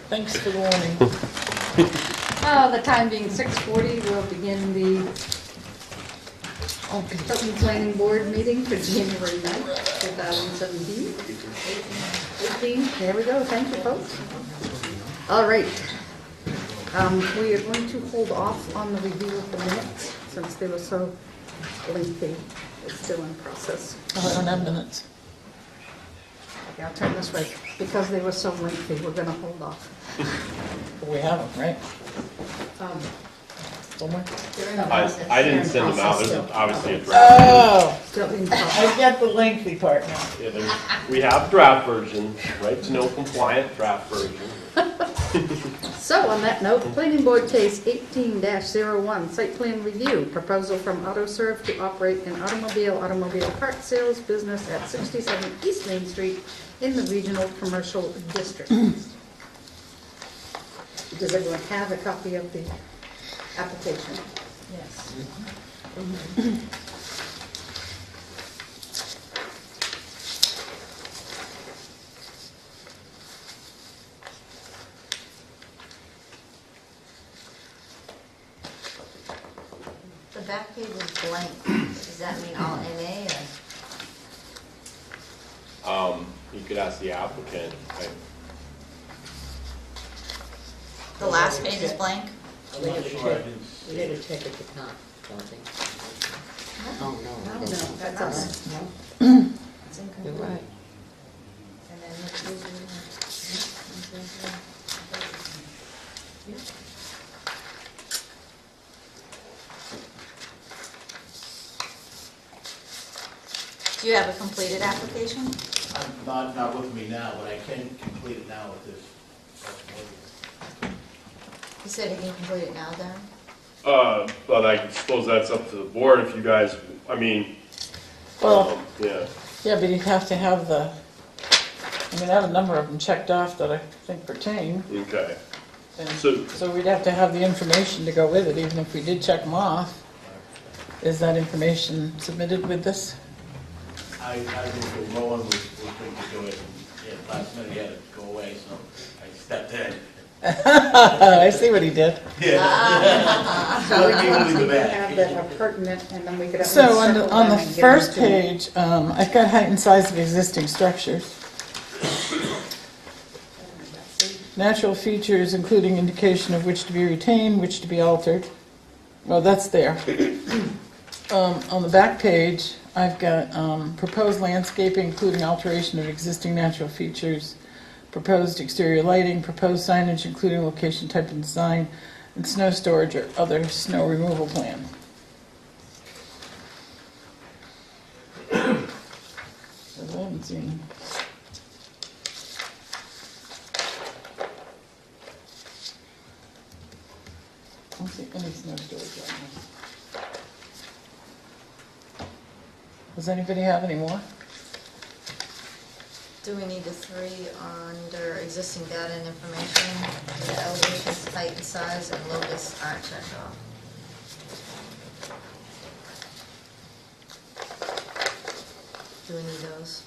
Thanks for the warning. The time being 6:40, we'll begin the Tilton Planning Board meeting for January 9th, 2017. 18, there we go, thank you folks. All right. We are going to hold off on the review of the minutes since they were so lengthy. It's still in process. Oh, I don't have minutes. Okay, I'll turn this way. Because they were so lengthy, we're going to hold off. We have them, right? Somewhere? I didn't send them out, there's obviously a draft. Oh, Still in I process. get the lengthy part now. Yeah, we have draft version, right to know compliant draft version. So on that note, Planning Board Case 18-01, Site Plan Review, proposal from AutoServe to operate an automobile part sales business at 67 East Main Street in the Regional Commercial District. Does everyone have a copy of the application? Yes. The back page is blank. Does that mean all NA or? You could ask the applicant. The last page is blank? We did a check, we did a check at the top, don't we? Oh, no. No, that's us. No, It's you're incomplete. right. And then it's usually- Do you have a completed application? Not with me now, but I can complete it now with this. You said you can complete it now, Darren? But I suppose that's up to the board if you guys, I mean, Well, yeah. yeah, but you'd have to have the, I mean, I have a number of them checked off that I think pertain. Okay. And So- so we'd have to have the information to go with it, even if we did check them off. Is that information submitted with this? I think the Rowan was going to do it, and last minute he had to go away, so I stepped in. I see what he did. So I'll we give you the back. have that are pertinent, and then we could at least So on circle the them and get first them to- page, I've got height and size of existing structures. Natural features, including indication of which to be retained, which to be altered. Well, that's there. On the back page, I've got proposed landscaping, including alteration of existing natural features, proposed exterior lighting, proposed signage, including location, type, and design, and snow storage or other snow removal plan. I haven't seen. I don't see any snow storage on this. Does anybody have any more? Do we need the three under existing data and information? The elevations, height and size, and locus aren't checked off. Do we need those?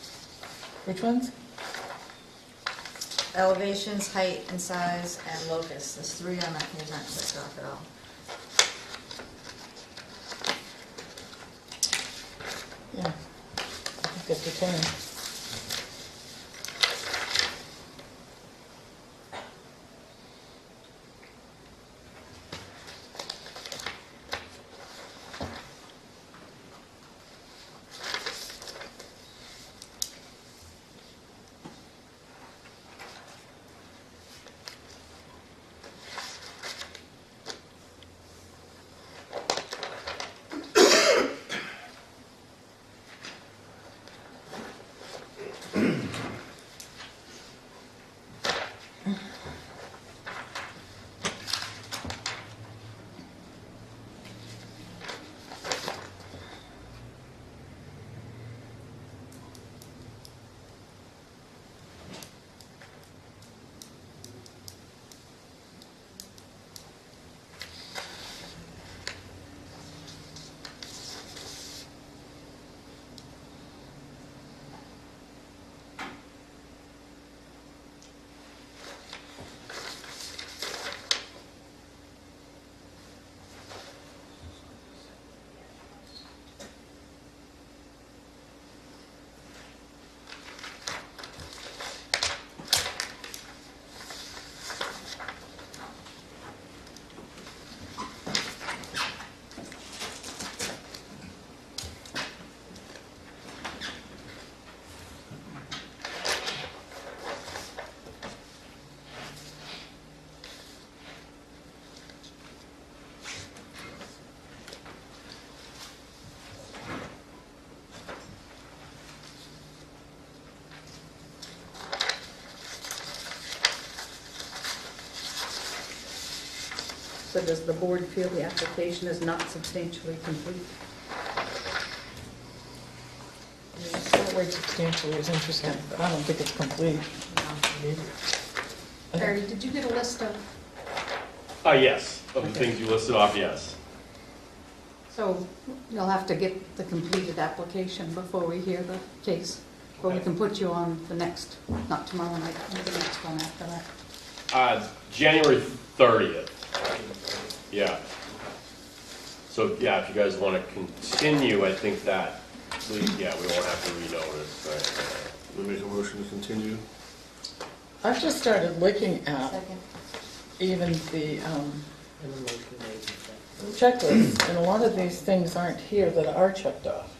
Which ones? Elevations, height and size, and locus. There's three on that page not checked off at all. Yeah. I think that's pertaining. So does the board feel the application is not substantially complete? That word substantially is interesting, but I don't think it's complete. Barry, did you get a list of, Yes, of the Okay. things you listed off, yes. so you'll have to get the completed application before we hear the case, but we can put you on the next, not tomorrow night, the next one after that. January 30th. Yeah. So, yeah, if you guys want to continue, I think that, we won't have to renotice, right? We make a motion to continue. I've just started looking at Second. even the And the motion made and seconded. checklist, and a lot of these things aren't here that are checked off.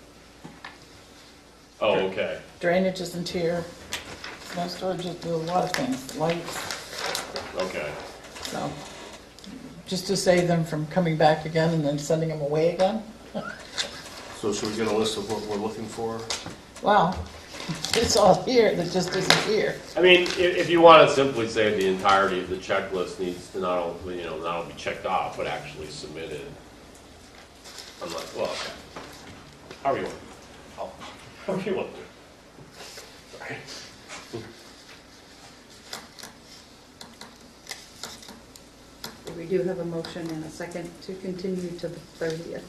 Oh, okay. Drainage isn't here, snow storage, is a lot of things, lights, Okay. so. Just to save them from coming back again and then sending them away again. So should we get a list of what we're looking for? Wow, it's all here, that just isn't here. I mean, if you want to simply say the entirety of the checklist needs to not only, not only be checked off, but actually submitted. Unless, well, okay. However you want. However you want to. Sorry. We do have a motion and a second to continue to the 30th. Is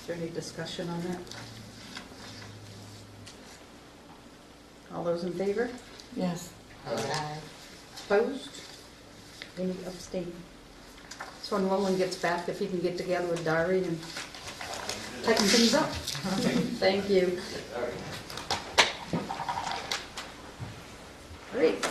there any discussion on that? All those in favor? Yes. Aye. Opposed? Any abstain? So when Roland gets back, if he can get together with Dari and tighten things up. Thank you. All right.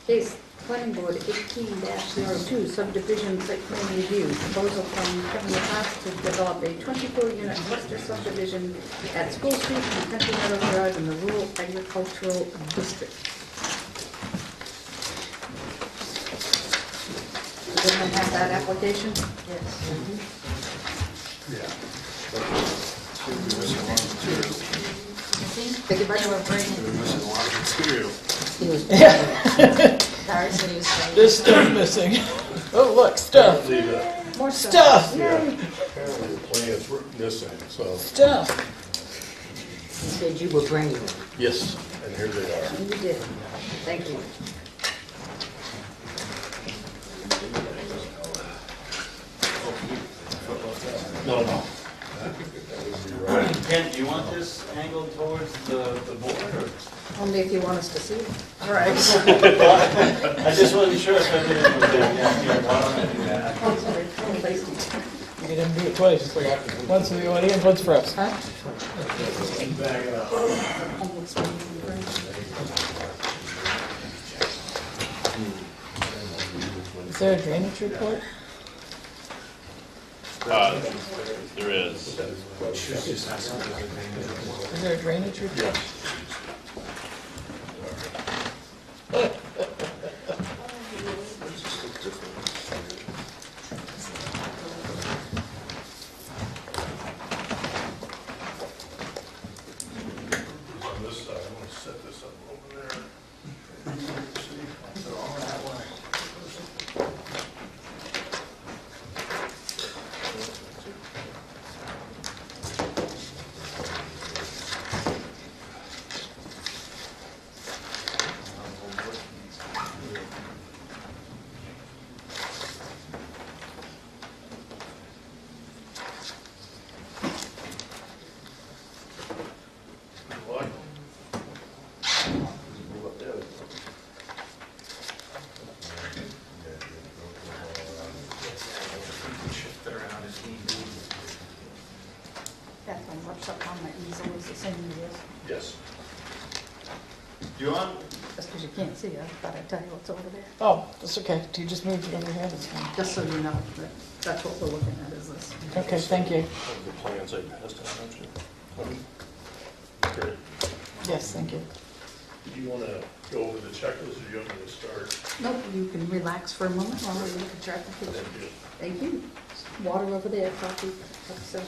Case Planning Board 18-02 subdivision site plan review. Proposal from Kevin LaPasse to develop a 24-unit cluster subdivision at School Street and Country Meadow Drive in the rural agricultural district. Does everyone have that application? Yes. We're missing a lot of material. Beg your pardon? We're bringing, We're missing a lot of material. He was. Barry said he was bringing. There's stuff missing. Oh, look, stuff, More stuff, Yay. Apparently the plan's missing, so. stuff. He said you were bringing them. Yes, and here they are. You did. Thank you. No. Ken, do you want this angled towards the board, or? Only if you want us to see it. All right. I just wasn't sure if everything was there. Yeah, why don't I do that? Oh, sorry. Oh, Lacey. You didn't do it twice. Once for the audience, once for us. Huh? Back it up. Almost ready for the break. Is there a drainage report? There is. Is there a drainage report? On this side, I'm gonna set this up over there. Good luck. Move up there. Shift it around as need be. Catherine, what's up on my easel is the same as this. Yes. Do you want? Just because you can't see it, I thought I'd tell you what's over there. Oh, that's okay. Do you just move it over here? That's fine. Just so you know, that that's what we're looking at is this. Okay, thank you. The plans I passed out, don't you? Great. Yes, thank you. Do you want to go over the checklist, or do you want me to start? Nope, you can relax for a moment while we look at your application. Thank you. Thank you. Water over there, coffee, so.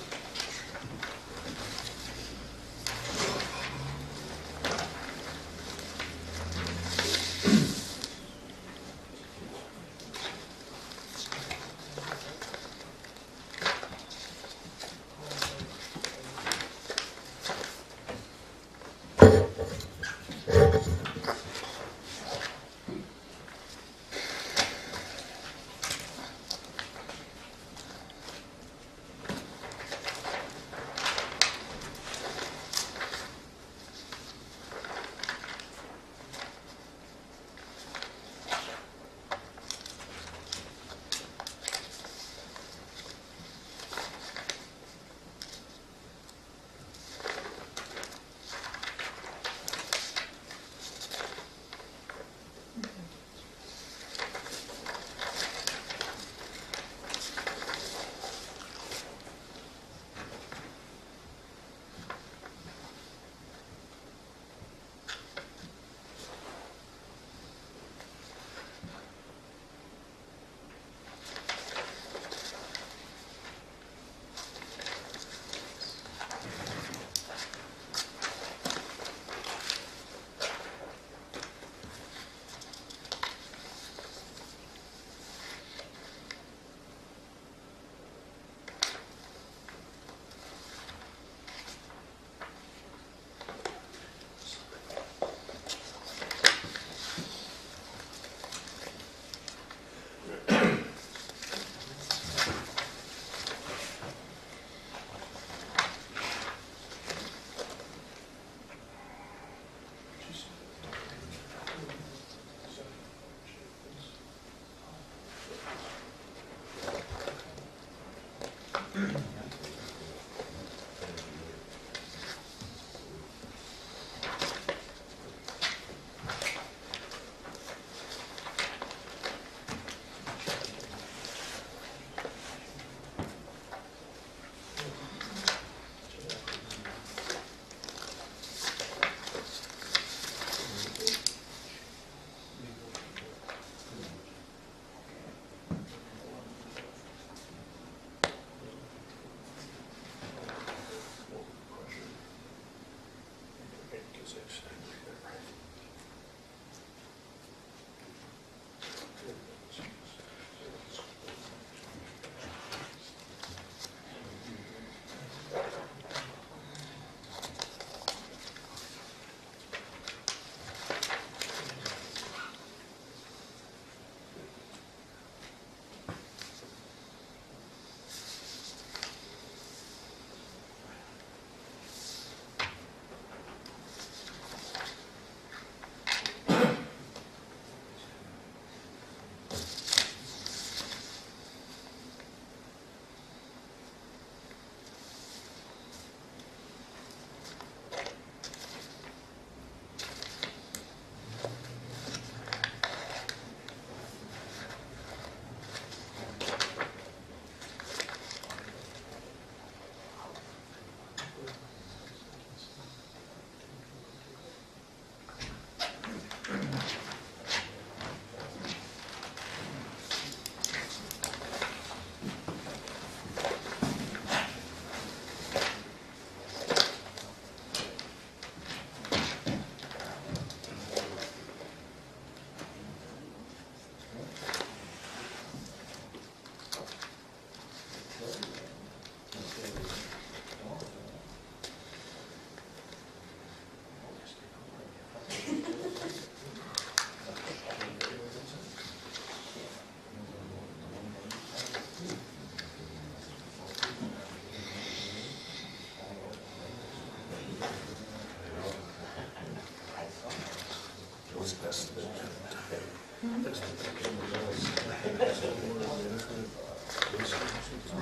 Page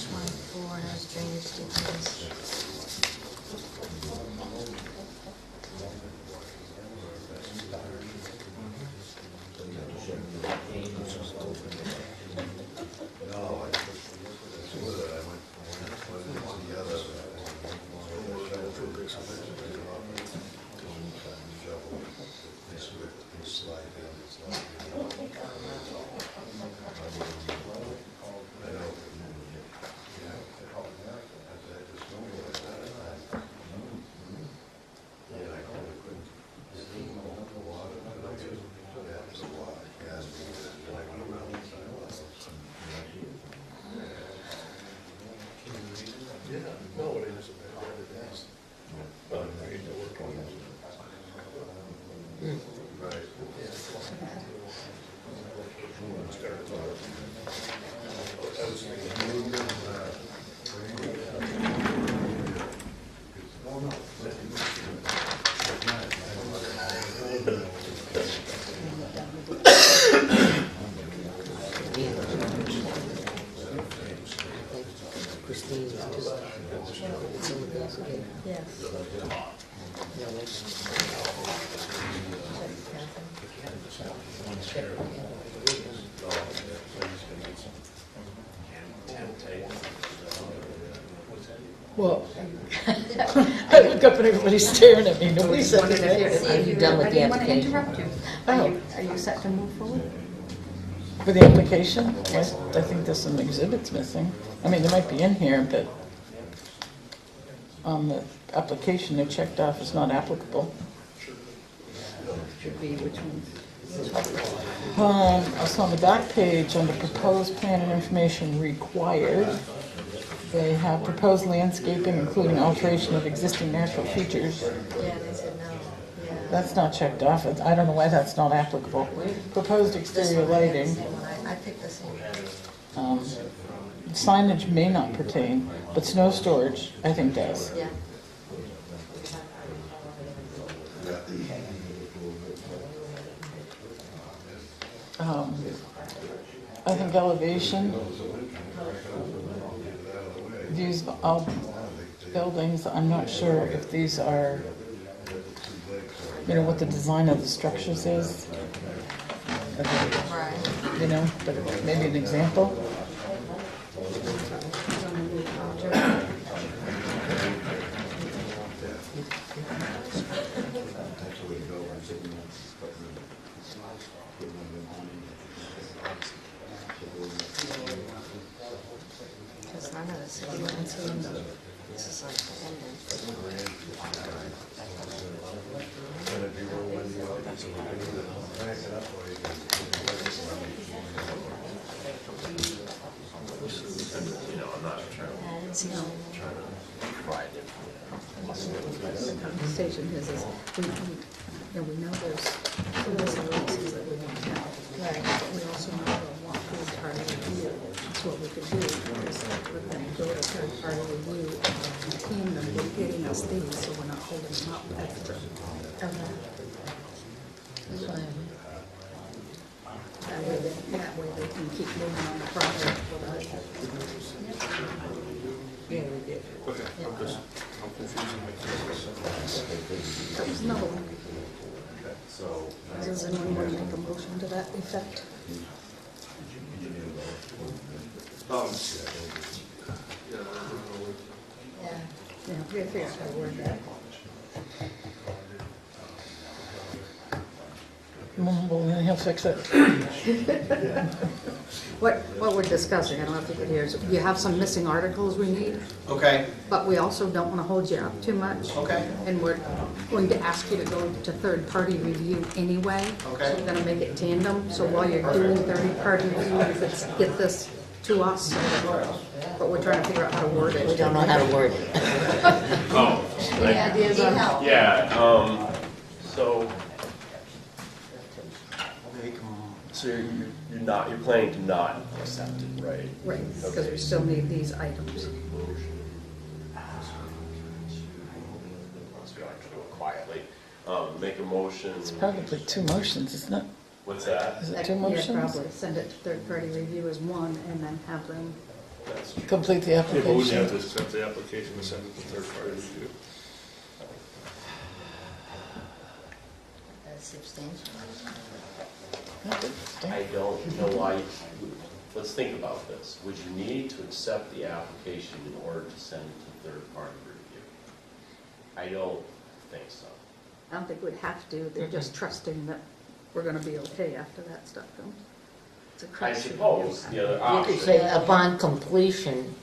24 has drainage details. Christine, just, someone else again. Yes. No, wait. Well, I look up and everybody's staring at me, nobody said Wondered if anything. Are you done with the I didn't want to application? interrupt you. Oh. Are you set to move forward? For the application, I think there's some exhibits missing. I mean, they might be in here, but on the application, they're checked off as not applicable. Should be, which ones? So on the back page, under proposed plan and information required, they have proposed landscaping, including alteration of existing natural features. Yeah, they said no. Yeah. That's not checked off. I don't know why that's not applicable. Proposed This exterior one, I had the lighting. same one. I picked the same one. Signage may not pertain, but snow storage, I think does. Yeah. I think elevation, views of all buildings, I'm not sure if these are, what the design of the structures is. Right. But maybe an example. Because none of this is landscape. This is like the ending. I'm not trying I didn't see them. to provide it. The conversation is we know there's releases that we want to have. Right. But we also know we'll want third-party review. So what we could do is let them go to third-party review and team them with getting us these, so we're not holding them up extra. Okay. That's fine. That way they can keep moving on the project without. Yeah, we did. That was another one. Does anyone want to make a motion to that effect? Yeah. Yeah, we have to figure out how to word that. Well, he'll fix it. What we're discussing, I don't know if you could hear, is you have some missing articles we need, Okay, but we also don't want to hold you up too much. okay, And we're going to ask you to go to third-party review anyway. Okay. So we're gonna make it tandem, so while you're doing third-party review, get this to us. But we're trying to figure out how to word it. We don't know how to word it. Oh, Any ideas on how? yeah, so. So you're planning to not accept it, right? Right, because we still need these items. Make a motion. It's probably two motions, isn't it? What's that? Is it two Yeah, motions? probably. Send it to third-party review as one, and then have them, That's true. Complete the Yeah, but we have application. to accept the application and send it to third party review. That's substantial. I don't know why, let's think about this. Would you need to accept the application in order to send it to third-party review? I don't think so. I don't think we'd have to, they're just trusting that we're gonna be okay after that stuff comes. It's a I question. suppose the other You option, could say upon completion,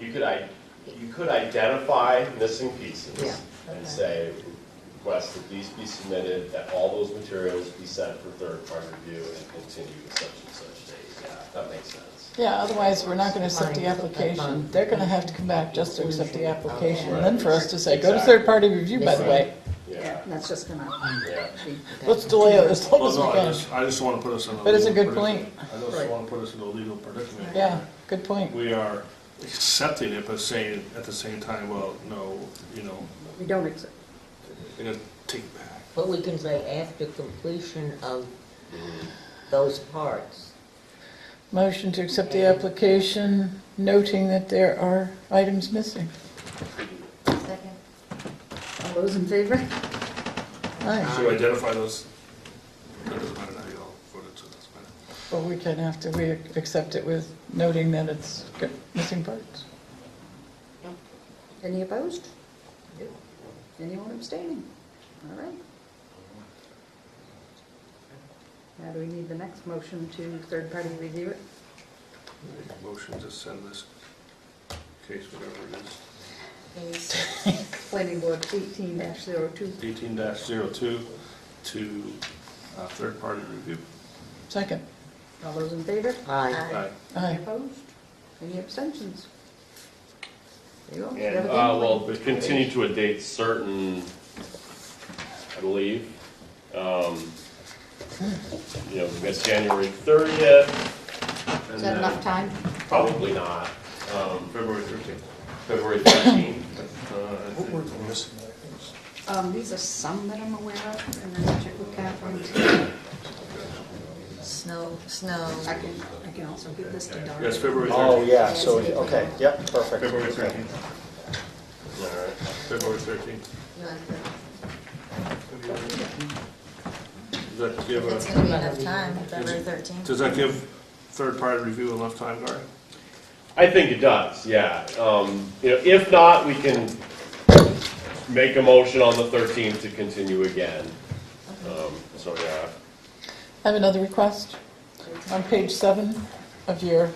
you could identify missing pieces Yeah. and say, request that these be submitted, that all those materials be sent for third-party review and continue with such and such date. Yeah, that makes sense. Yeah, otherwise, we're not gonna accept the application. They're gonna have to come back just to accept the application, and then for us to say, go to third-party review, by the way. Yeah, Yeah, and that's just gonna yeah. be, Let's delay it as long Well, as no, we I can. just want to put us in a. But it's a legal good predicament. point. I just Right. want to put us in a legal predicament. Yeah, good point. We are accepting it, but saying at the same time, well, no, we don't accept. they're going to take it back. but we can say after completion of those parts. Motion to accept the application, noting that there are items missing. Second. All those in favor? Aye. So identify those, that doesn't matter now, you all voted, so that's fine. But we can have to, we accept it with noting that it's got missing parts. Any opposed? Anyone abstaining? All right. Now, do we need the next motion to third-party review it? Make a motion to send this case, whatever it is, Please. Planning Board 18-02. 18-02 to third-party review. Second. All those in favor? Aye. Aye. Aye. Any opposed? Any abstentions? There you go. You And, have a game well, plan. but continue to a date certain, I believe. That's January 30th. and Is that then- enough time? Probably not. February 13th. February 13th. I think. Missing These are some that I'm aware of, and then check with Catherine. Snow. I can also give this to Darrell. Yes, February 13th. Oh, yeah, so, okay, yep, perfect. February Okay. 13th. All right. February 13th. You want Does that give It's a, gonna be enough time, February 13th. does that give third-party review enough time, Gary? I think it does, yeah. If not, we can make a motion on the 13th to continue again. So, yeah. I have another request. On page 7 of your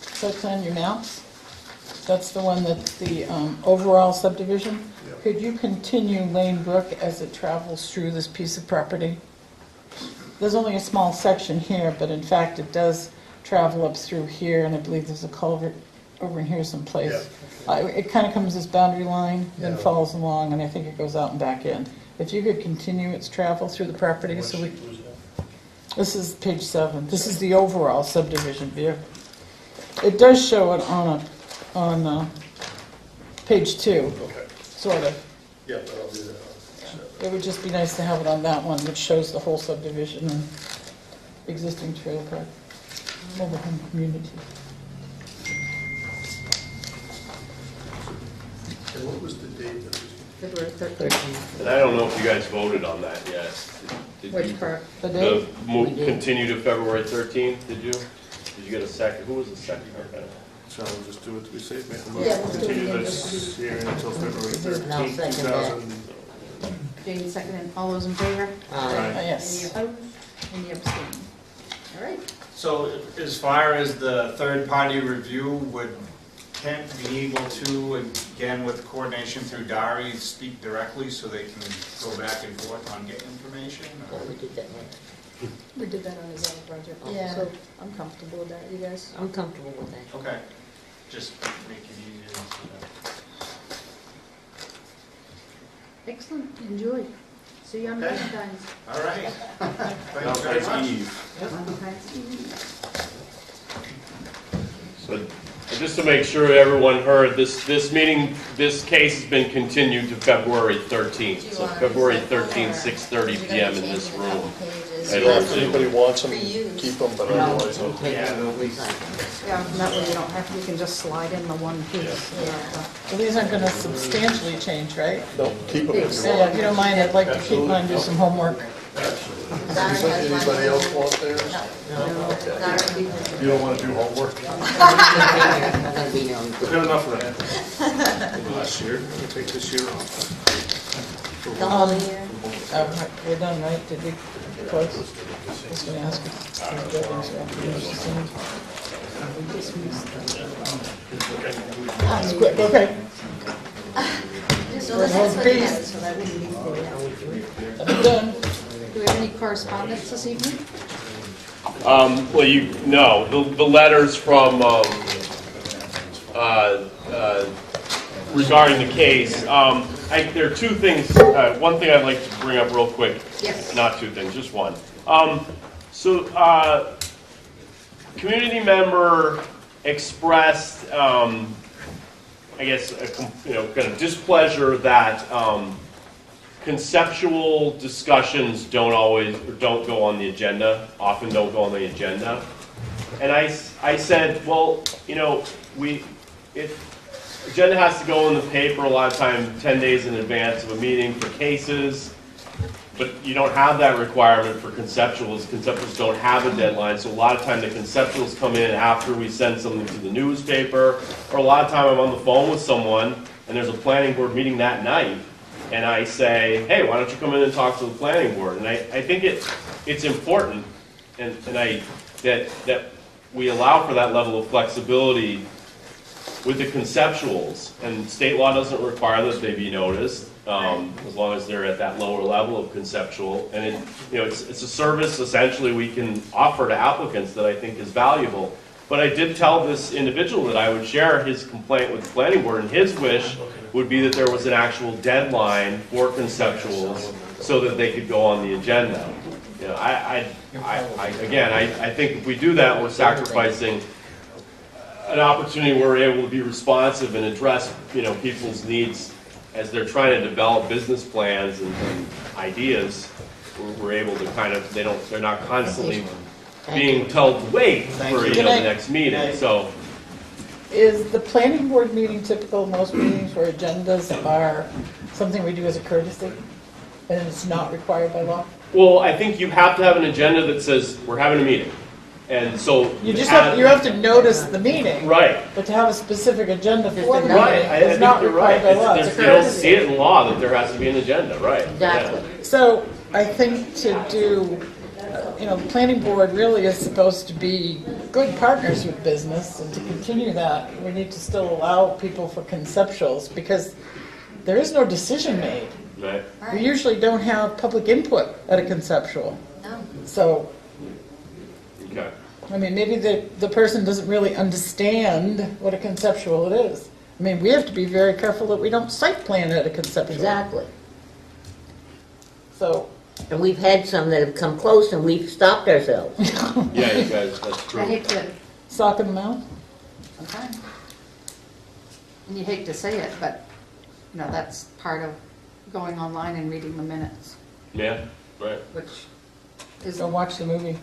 site plan, your maps, that's the one that's the overall subdivision. Could you continue Lane Brook as it travels through this piece of property? There's only a small section here, but in fact, it does travel up through here, and I believe there's a culvert over in here someplace. It kind of comes this boundary line, then falls along, and I think it goes out and back in. If you could continue its travel through the property, so we... This is page 7. This is the overall subdivision view. It does show it on page 2, Okay. sort of. Yeah, but I'll do that. It would just be nice to have it on that one, which shows the whole subdivision and existing trail park, mobile home community. And what was the date that was? February 13th. And I don't know if you guys voted on that yet. Did you- Which part? The date? We did. Continue to February 13th, did you? Did you get a second? Who was the second? Okay. So we'll just do it to be safe, make a Yeah, motion let's to do it continue again, this hearing until February And I'll 13th, second that. 2000. Jane seconded. All those in favor? Aye. Any Yes. opposed? Any abstaining? All right. So as far as the third-party review, would Kent be able to, again with coordination through Dari, speak directly so they can go back and forth on getting information? or- Thought we did that right. We did that on his other project. Yeah. So I'm comfortable with that, you guys? I'm comfortable with that. Okay, just make it easier. so that- Excellent. Enjoy. See you on Okay. Valentine's. All right. Thank you very Valentine's much. Eve. Valentine's Eve. So just to make sure everyone heard, this meeting, this case has been continued to February 13th. So February 13th, 6:30 PM in this room. And Yeah, if anybody wants them, Reuse. keep them, but otherwise, We'll take Yeah, them, we'll at least- recycle. Yeah, that way you don't have, you can just slide in the one piece. So these aren't gonna substantially change, right? no, keep them. So yeah, if you don't mind, I'd like to keep mine, do some homework. Dara has one. Anybody else want theirs? Dara, You don't wanna do homework? Not gonna be no We've good. got enough of that. Last year, we'll take this year off. the whole year. Oh, right, we're done, right? Did we close? I was gonna ask if the buildings were finished soon. That's quick, okay. So the next one, Peace. yes, so that wouldn't be I'm done. Do we have any correspondence this evening? Well, no, the letters from, regarding the case, there are two things, one thing I'd like to bring up real quick. Yes. Not two things, just one. Community member expressed, I guess, kind of displeasure that conceptual discussions don't go on the agenda, often don't go on the agenda. And I said, well, agenda has to go in the paper a lot of time 10 days in advance of a meeting for cases, but you don't have that requirement for conceptuals. Conceptuals don't have a deadline, so a lot of time the conceptuals come in after we send something to the newspaper, or a lot of time I'm on the phone with someone and there's a planning board meeting that night, and I say, hey, why don't you come in and talk to the planning board? And I think it's important that we allow for that level of flexibility with the conceptuals, and state law doesn't require that they be noticed, as long as they're at that lower level of conceptual. And it's a service essentially we can offer to applicants that I think is valuable. But I did tell this individual that I would share his complaint with the planning board, and his wish would be that there was an actual deadline for conceptuals so that they could go on the agenda. I think if we do that, we're sacrificing an opportunity where we're able to be responsive and address, people's needs as they're trying to develop business plans and ideas. We're able to they're not constantly being told to wait for the next meeting. So, Is the planning board meeting typical? Most meetings where agendas are something we do as a courtesy, and it's not required by law? well, I think you have to have an agenda that says we're having a meeting, and so You just have to notice the meeting. right. But to have a specific agenda for the Just a meeting Right, I is think not you're right. required by law. It's a You don't courtesy. see it in law that there has to be an agenda, right? Exactly. So I think to do, the planning board really is supposed to be good partners with business, and to continue that, we need to still allow people for conceptuals, because there is no decision made. Yeah. Right. We usually don't have public input at a conceptual. No. So, Okay. maybe the person doesn't really understand what a conceptual it is. We have to be very careful that we don't site plan at a conceptual. Exactly. So, And we've had some that have come close and we've stopped ourselves. Yeah, you guys, that's I true. hate to, sock in the mouth. okay. And you hate to say it, but, that's part of going online and reading the minutes, Yeah, right. which is. Go watch the movie.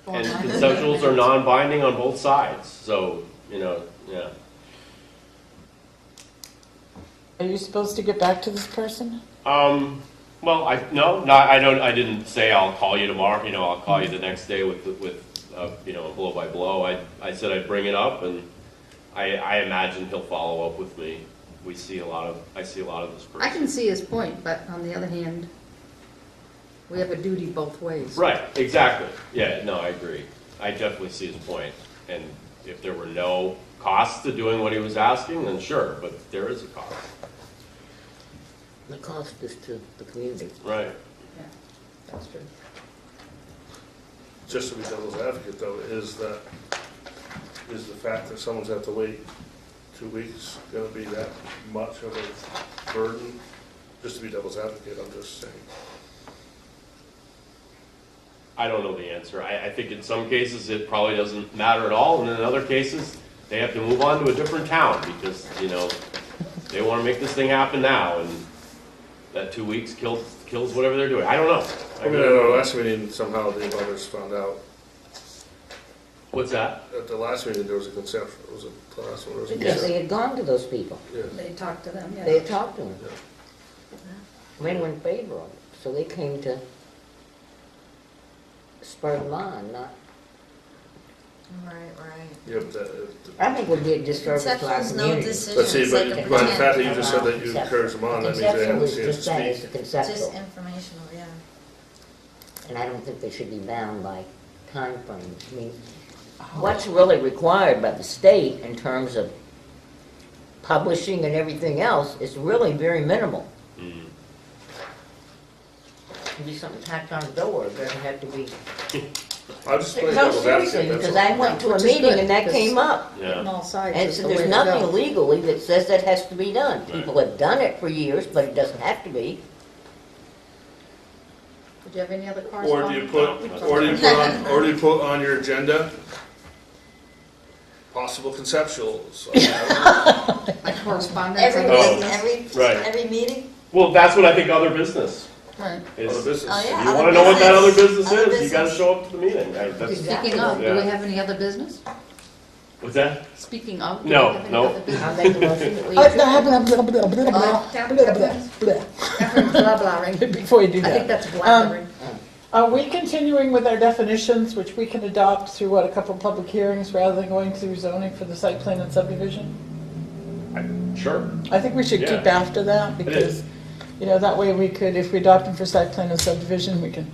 And conceptuals are non-binding on both sides, so, yeah. Are you supposed to get back to this person? Well, I didn't say I'll call you tomorrow, I'll call you the next day with blow by blow. I said I'd bring it up, and I imagine he'll follow up with me. I see a lot of this person. I can see his point, but on the other hand, we have a duty both ways. Right, exactly. Yeah, no, I agree. I definitely see his point. And if there were no costs to doing what he was asking, then sure, but there is a cost. The cost is to the community. Right. Yeah, that's true. Just to be devil's advocate, though, is the fact that someone's have to wait 2 weeks going to be that much of a burden? Just to be devil's advocate, I'm just saying. I don't know the answer. I think in some cases it probably doesn't matter at all, and in other cases, they have to move on to a different town because, you know, they want to make this thing happen now, and that 2 weeks kills whatever they're doing. I don't know. I mean, at our last meeting, somehow the abutters found out. What's that? At the last meeting, there was a consent, was it the last one? There was a Because they consent. had gone to those people. Yeah. They talked to them, yeah. They had talked to them. Yeah. They were in favor of it, so they came to spur them on, not, Right. Yeah, but that, I think would be a disservice to our Conceptual's no community. decision. but see, It's but like a by the plan. fact that you just said that you encourage them on, that means they Conceptual haven't is seen it just that, it's speak. a conceptual. Just informational, yeah. And I don't think they should be bound by time frames. I mean, what's really required by the state in terms of publishing and everything else is really very minimal. Mm. It'd be something tacked on the door, it doesn't have to be. I'll just play No, devil's seriously, advocate, that's because all. I went to a Which is meeting good, and that because- came up. On Yeah. all sides And is so the way there's to nothing go. legally that says that has to be done. Right. People have done it for years, but it doesn't have to be. Did you have any other Or do you correspondence? or do you put on your agenda possible conceptuals? Like correspondence? Every Oh. meeting, Right. every meeting? Well, that's what I think other business Right. is. Other business. Oh, If yeah. you Other want to know what that other business. business Other is, you got to business. show up to the meeting. That's, Speaking of, do Yeah. we have any other business? what's that? Speaking of, do we No, have any no. other business? I'll make a motion that we Oh, adjourn. Blah, blah, right? Before you do I think that, that's blabbering. are we continuing with our definitions, which we can adopt through what, a couple of public hearings rather than going through zoning for the site plan and subdivision? Sure. I think we should Yeah. keep after that because, you know, that way we could, if we adopt them for site plan and subdivision, we can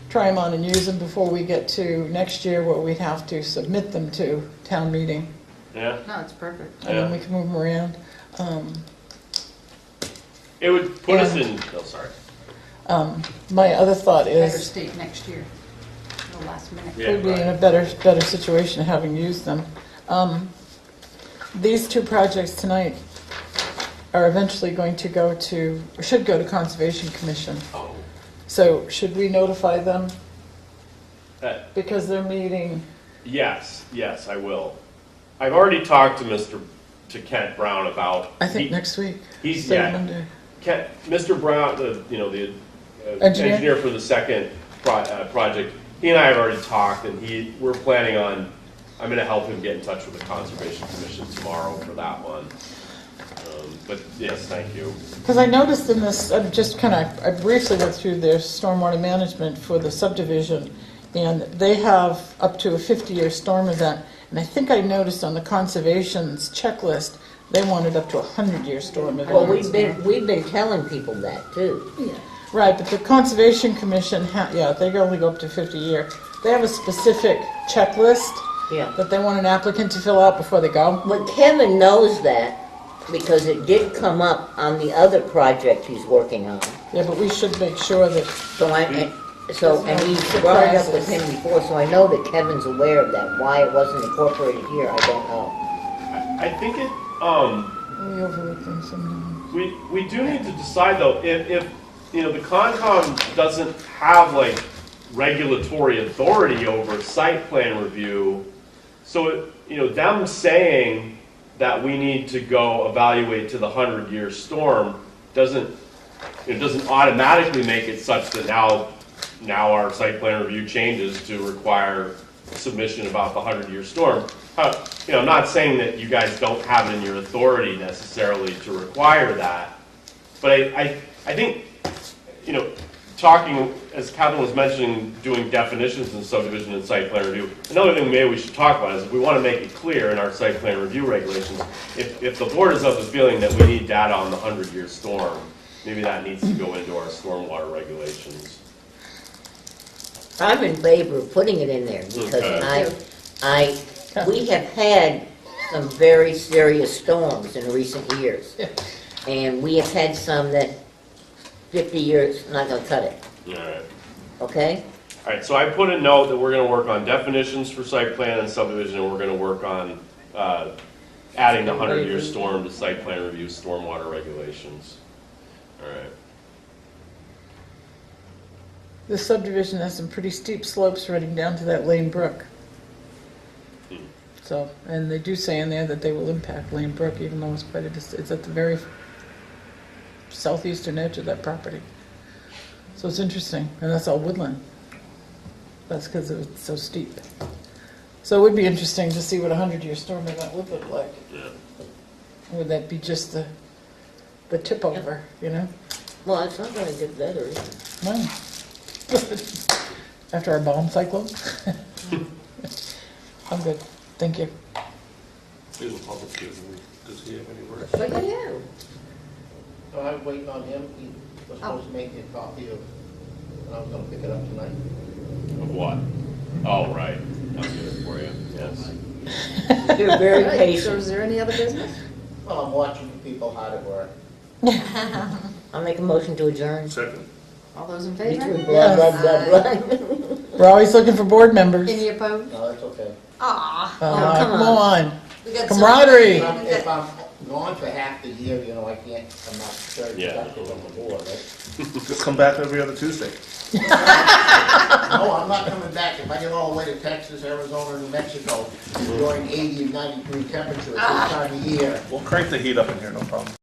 try them on and use them before we get to next year where we'd have to submit them to town meeting. Yeah. No, it's perfect. And then Yeah. we can move them around. It would put us And- in. Oh, sorry. My other thought Better is, state next year. No last minute. Yeah, we'd be in a right. better situation having used them. These two projects tonight are eventually going to go to, or should go to Conservation Commission. Oh. So should we notify them Uh, because they're meeting? yes, I will. I've already talked to Kent Brown about. I think he- next week. He's, third yeah, Monday. Mr. Brown, the Engineer? engineer for the second project, he and I have already talked, and we're planning on, I'm gonna help him get in touch with the Conservation Commission tomorrow for that one. But yes, thank you. Because I noticed in this, I briefly went through their stormwater management for the subdivision, and they have up to a 50-year storm event. And I think I noticed on the conservation's checklist, they wanted up to a 100-year storm event. Well, we've been telling people that too. Yeah. Right, but the Conservation Commission, they only go up to 50-year. They have a specific checklist Yeah. that they want an applicant to fill out before they go. But Kevin knows that because it did come up on the other project he's working on. Yeah, but we should make sure that, And we brought it up with him before, so I know that Kevin's aware of that. Why it wasn't incorporated here, I don't know. I think it, we overlook them sometimes. we do need to decide though, if, you know, the Concom doesn't have like regulatory authority over site plan review, so, you know, them saying that we need to go evaluate to the 100-year storm doesn't automatically make it such that now our site plan review changes to require submission about the 100-year storm. You know, I'm not saying that you guys don't have it in your authority necessarily to require that, but I think, you know, talking, as Catherine was mentioning, doing definitions in subdivision and site plan review, another thing maybe we should talk about is if we want to make it clear in our site plan review regulations, if the board is of the feeling that we need data on the 100-year storm, maybe that needs to go into our stormwater regulations. I'm in favor of putting it in there because we have had some very serious storms in recent years. And we have had some that 50 years, not gonna cut it, All right. okay? All right, so I put a note that we're going to work on definitions for site plan and subdivision, and we're going to work on adding the 100-year storm to site plan review stormwater regulations. All right. This subdivision has some pretty steep slopes running down to that Lane Brook. So, and they do say in there that they will impact Lane Brook, even though it's quite a it's at the very southeastern edge of that property. So it's interesting, and that's all woodland. That's because it's so steep. So it would be interesting to see what a 100-year storm event would look like. Yeah. Would that be just the tip over, you know? Well, it's not gonna get better. No. After our bomb cyclone? I'm good, thank you. Here's a public hearing. Does he have any words? Look at you. So I'm waiting on him, he was supposed to make me a copy of, and I was gonna pick it up tonight. Of what? Oh, right. I'll get it for you, yes. You're very All right, so patient. is there any other business? Well, I'm watching people hard at work. I'll make a motion to adjourn. Second. All those in Between favor? blah, blah, blah, blah. We're always looking for board members. Any opposed? No, that's okay. Aw. Come on. We got Camaraderie. If I'm gone for half the year, you know, I can't, I'm not very Yeah. productive on the board, right? Just come back every other Tuesday. No, I'm not coming back. If I get all the way to Texas, Arizona, New Mexico, enjoying 80 and 90 degree temperatures this time of year, We'll crank the heat up in here, no problem.